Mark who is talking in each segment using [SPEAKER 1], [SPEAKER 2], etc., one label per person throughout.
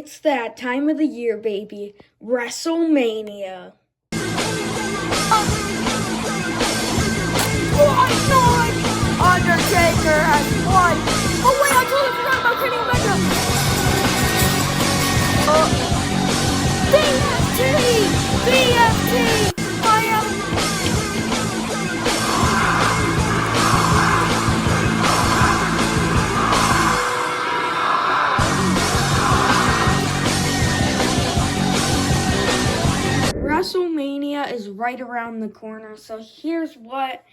[SPEAKER 1] It's that time of the year, baby. WrestleMania.
[SPEAKER 2] Oh my God! Undertaker has won! Oh wait, I totally forgot about Kenny Omega! BFT! I am...
[SPEAKER 1] WrestleMania is right around the corner, so here's what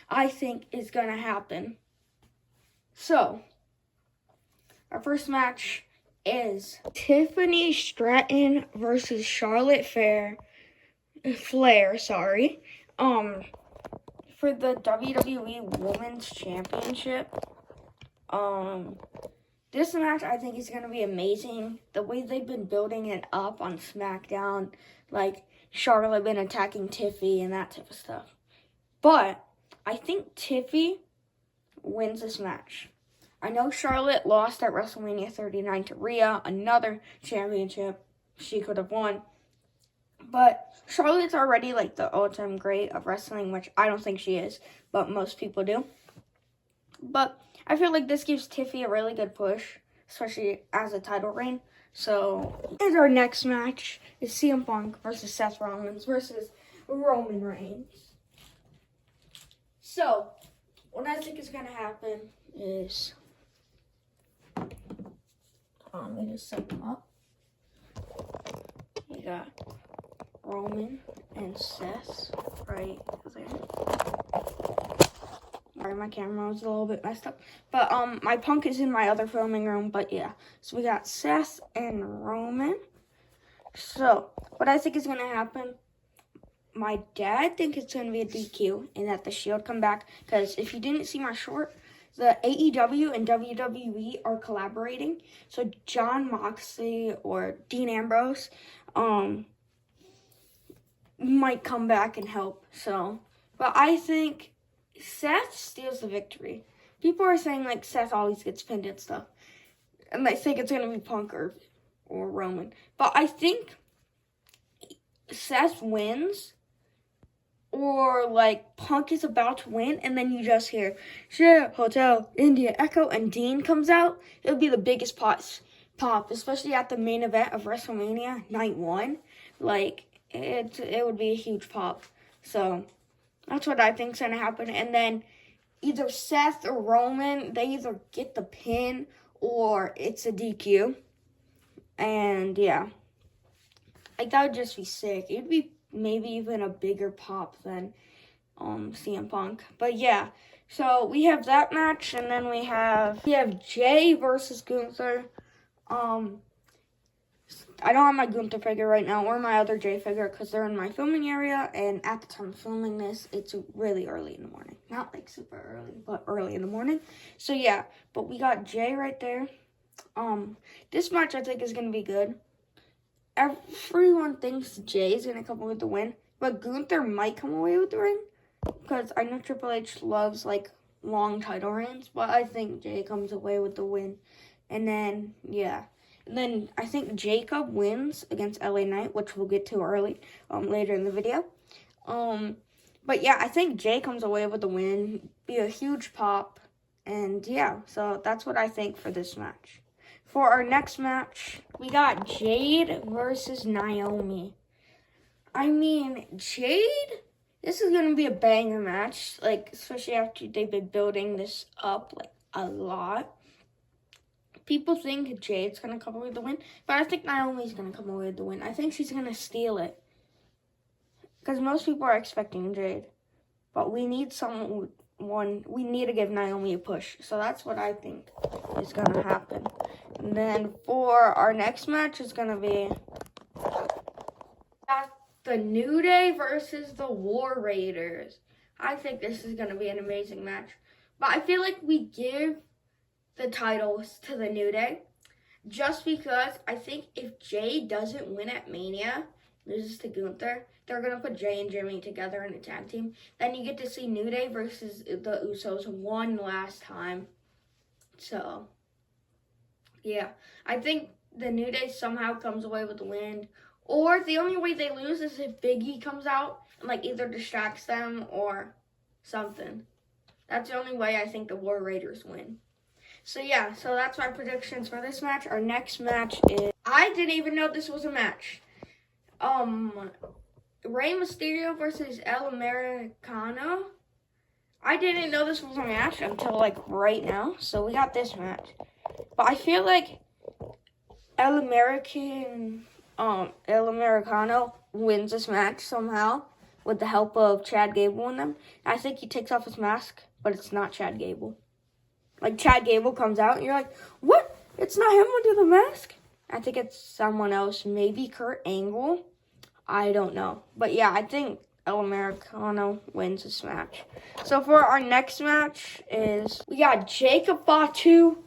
[SPEAKER 1] I think is going to happen. So, our first match is Tiffany Stratton versus Charlotte Flair, for the WWE Women's Championship. This match I think is going to be amazing. The way they've been building it up on SmackDown, like Charlotte been attacking Tiffy and that type of stuff. But I think Tiffy wins this match. I know Charlotte lost at WrestleMania 39 to Rhea, another championship she could have won. But Charlotte's already like the all-time great of wrestling, which I don't think she is, but most people do. But I feel like this gives Tiffy a really good push, especially as a title reign. So, and our next match is CM Punk versus Seth Rollins versus Roman Reigns. So, what I think is going to happen is, let me just set them up. You got Roman and Seth right there. Sorry, my camera was a little bit messed up. But my Punk is in my other filming room. But yeah, so we got Seth and Roman. So what I think is going to happen, my dad thinks it's going to be a DQ and that the Shield come back. Because if you didn't see my short, the AEW and WWE are collaborating. So John Moxley or Dean Ambrose might come back and help. So, but I think Seth steals the victory. People are saying like Seth always gets pinned and stuff, and they think it's gonna be Punk or Roman. But I think Seth wins, or like Punk is about to win, and then you just hear "Share Hotel India Echo" and Dean comes out. It would be the biggest pop, especially at the main event of WrestleMania Night 1. Like it would be a huge pop. So that's what I think is going to happen. And then either Seth or Roman, they either get the pin or it's a DQ. And yeah, like that would just be sick. It'd be maybe even a bigger pop than CM Punk. But yeah, so we have that match, and then we have Jay versus Gunther. I don't have my Gunther figure right now or my other Jay figure because they're in my filming area, and at the time of filming this, it's really early in the morning. Not like super early, but early in the morning. So yeah, but we got Jay right there. This match I think is going to be good. Everyone thinks Jay is going to come away with the win, but Gunther might come away with the win because I know Triple H loves like long title reigns, but I think Jay comes away with the win. And then, yeah. And then I think Jacob wins against LA Knight, which we'll get to later in the video. But yeah, I think Jay comes away with the win, be a huge pop, and yeah, so that's what I think for this match. For our next match, we got Jade versus Naomi. I mean, Jade, this is going to be a banger match, like, especially after they've been building this up, like, a lot. People think Jade's going to come away with the win, but I think Naomi's going to come away with the win. I think she's going to steal it. Because most people are expecting Jade. But we need we need to give Naomi a push. So that's what I think is going to happen. And then for our next match is going to be the New Day versus the War Raiders. I think this is going to be an amazing match. But I feel like we give the titles to the New Day just because I think if Jay doesn't win at Mania, loses to Gunther, they're going to put Jay and Jimmy together in a tag team. Then you get to see New Day versus the Usos one last time. So, yeah, I think the New Day somehow comes away with the win. Or the only way they lose is if Big E comes out and like either distracts them or something. That's the only way I think the War Raiders win. So yeah, so that's my predictions for this match. Our next match is, I didn't even know this was a match. Rey Mysterio versus El Americano. I didn't know this was a match until like right now. So we got this match. But I feel like El Americano wins this match somehow with the help of Chad Gable in them. I think he takes off his mask, but it's not Chad Gable. Like, Chad Gable comes out, and you're like, what? It's not him under the mask? I think it's someone else. Maybe Kurt Angle. I don't know. But, yeah, I think El Americano wins this match. So, for our next match is, we got Jacob Fatu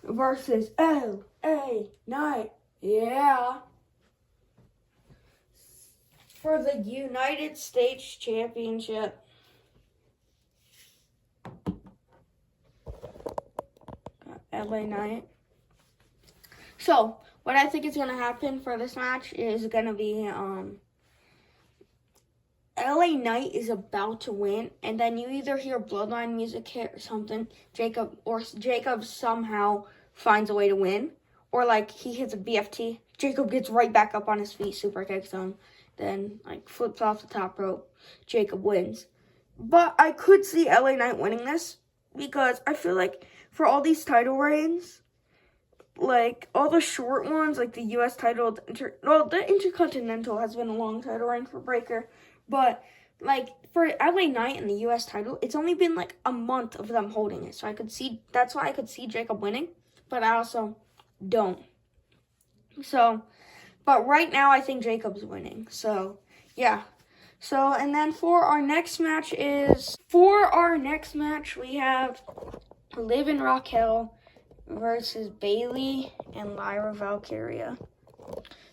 [SPEAKER 1] versus LA Knight. Yeah. For the United States Championship. LA Knight. So, what I think is going to happen for this match is going to be LA Knight is about to win, and then you either hear Bloodline music hit or something, Jacob somehow finds a way to win, or like he hits a BFT, Jacob gets right back up on his feet, super kicks him, then like flips off the top rope, Jacob wins. But I could see LA Knight winning this, because I feel like for all these title reigns, like all the short ones, like the U.S. title, the Intercontinental has been a long title reign for Breaker, but like for LA Knight and the U.S. title, it's only been like a month of them holding it. So that's why I could see Jacob winning, but I also don't. So, but right now I think Jacob's winning. So, yeah. So, and then for our next match we have Liv and Raquel versus Bayley and Lyra Valkyria.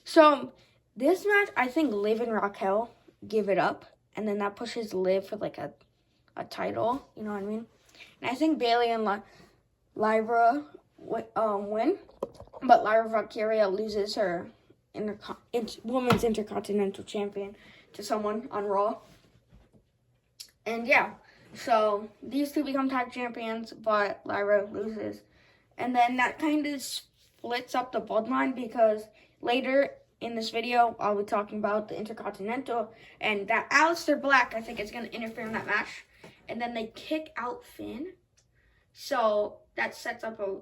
[SPEAKER 1] So, this match, I think Liv and Raquel give it up, and then that pushes Liv for like a title, you know what I mean? And I think Bayley and Lyra win, but Lyra Valkyria loses her Women's Intercontinental Champion to someone on Raw. And yeah, so these two become tag champions, but Lyra loses. And then that kind of splits up the bloodline, because later in this video, I'll be talking about the Intercontinental, and that Aleister Black, I think, is going to interfere in that match. And then they kick out Finn. So that sets up a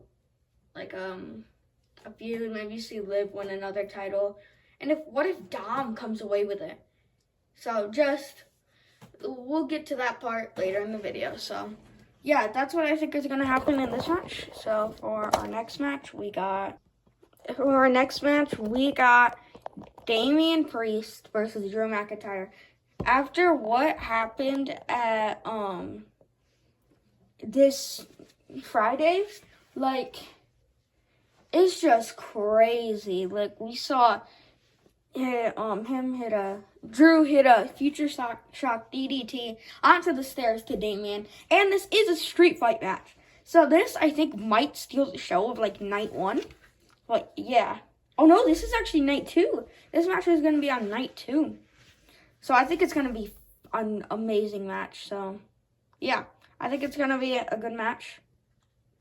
[SPEAKER 1] feud. Maybe you see Liv win another title. And what if Dom comes away with it? So we'll get to that part later in the video. So yeah, that's what I think is going to happen in this match. So for our next match, we got Damian Priest versus Drew McIntyre. After what happened at this Friday, like, it's just crazy. Like, we saw Drew hit a future shock DDT onto the stairs to Damian, and this is a street fight match. So this, I think, might steal the show of like night 1. Like, yeah. Oh no, this is actually night 2. This match is going to be on night 2. So I think it's going to be an amazing match. So yeah, I think it's going to be a good match.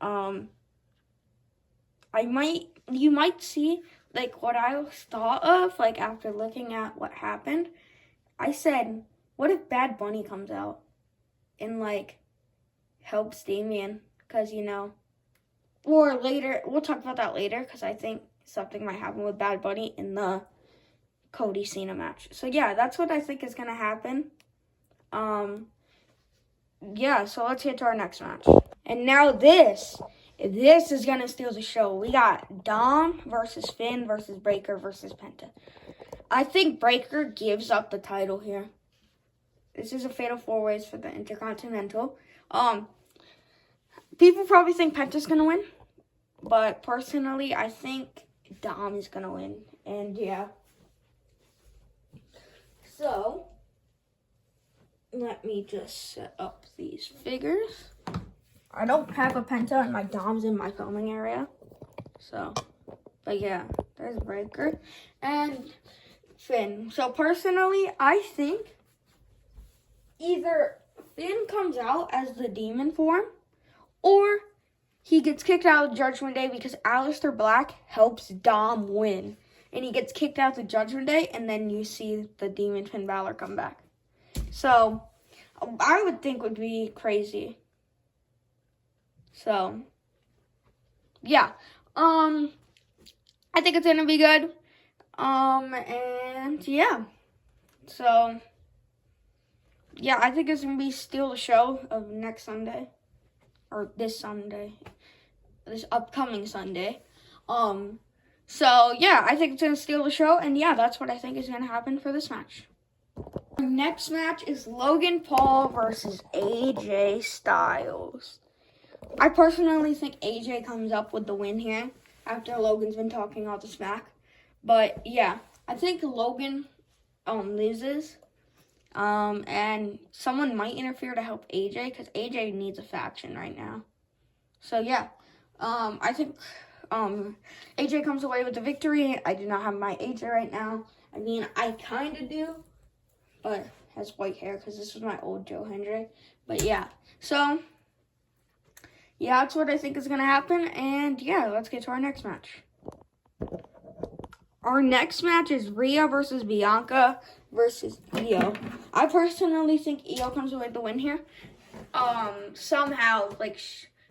[SPEAKER 1] You might see like what I thought of, like after looking at what happened. I said, what if Bad Bunny comes out and like helps Damian? Because, or later, we'll talk about that later, because I think something might happen with Bad Bunny in the Cody Cena match. So yeah, that's what I think is going to happen. Yeah, so let's get to our next match. And now this is going to steal the show. We got Dom versus Finn versus Breaker versus Penta. I think Breaker gives up the title here. This is a fatal 4-ways for the Intercontinental. People probably think Penta's going to win. But personally, I think Dom is going to win. And yeah. So, let me just set up these figures. I don't have a Penta, and my Dom's in my filming area. So, but yeah. there's Breaker, and Finn. So personally, I think either Finn comes out as the demon form, or he gets kicked out of Judgment Day because Aleister Black helps Dom win. And he gets kicked out of Judgment Day, and then you see the demon Finn Balor come back. So, I would think would be crazy. So, yeah. I think it's going to be good. And yeah. So, yeah, I think it's going to be Steal the Show of next Sunday. Or this Sunday. This upcoming Sunday. So, yeah, I think it's going to steal the show. And, yeah, that's what I think is going to happen for this match. Our next match is Logan Paul versus AJ Styles. I personally think AJ comes up with the win here after Logan's been talking all the smack. But, yeah, I think Logan loses. And someone might interfere to help AJ because AJ needs a faction right now. So, yeah, I think AJ comes away with the victory. I do not have my AJ right now. I mean, I kind of do, but has white hair because this was my old Joe Hendrick. But, yeah, so, yeah, that's what I think is going to happen. And, yeah, let's get to our next match. Our next match is Rhea versus Bianca versus Io. I personally think Io comes away with the win here. Somehow, like,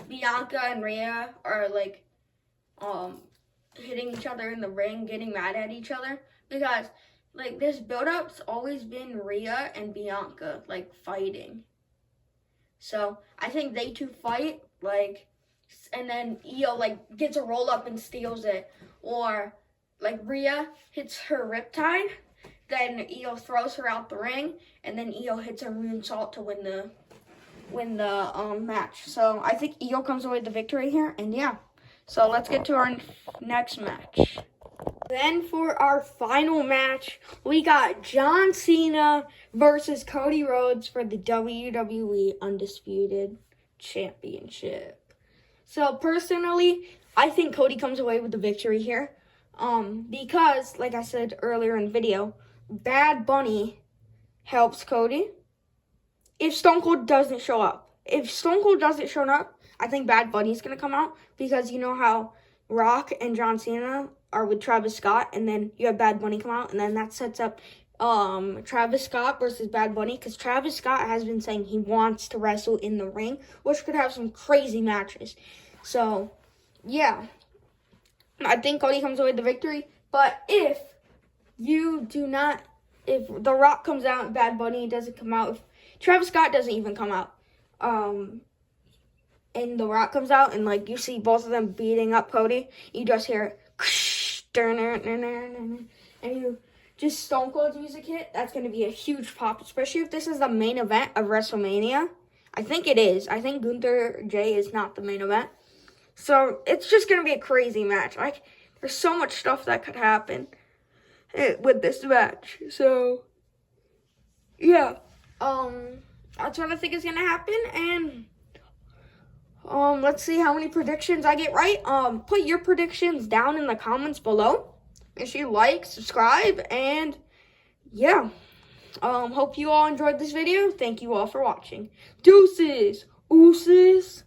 [SPEAKER 1] Bianca and Rhea are, like, hitting each other in the ring, getting mad at each other. Because, like, this build-up's always been Rhea and Bianca, like, fighting. So, I think they two fight, like, and then Io, like, gets a roll-up and steals it. Or, like, Rhea hits her riptide, then Io throws her out the ring, and then Io hits her moonsault to win the match. So I think Io comes away with the victory here, and yeah. So let's get to our next match. Then for our final match, we got John Cena versus Cody Rhodes for the WWE Undisputed Championship. So personally, I think Cody comes away with the victory here. Because, like I said earlier in the video, Bad Bunny helps Cody if Stone Cold doesn't show up. If Stone Cold doesn't show up, I think Bad Bunny's going to come out because you know how Rock and John Cena are with Travis Scott, and then you have Bad Bunny come out, and then that sets up Travis Scott versus Bad Bunny because Travis Scott has been saying he wants to wrestle in the ring, which could have some crazy matches. So, yeah. I think Cody comes away with the victory. But if The Rock comes out and Bad Bunny doesn't come out, if Travis Scott doesn't even come out, and The Rock comes out and, like, you see both of them beating up Cody, you just hear, and you just Stone Cold's music hit, that's going to be a huge pop, especially if this is the main event of WrestleMania. I think it is. I think Gunther J is not the main event. So, it's just going to be a crazy match. Like, there's so much stuff that could happen with this match. So, yeah. That's what I think is going to happen. And, let's see how many predictions I get right. Put your predictions down in the comments below. Make sure you like, subscribe, and, yeah. Hope you all enjoyed this video. Thank you all for watching. Deuces. Ooses.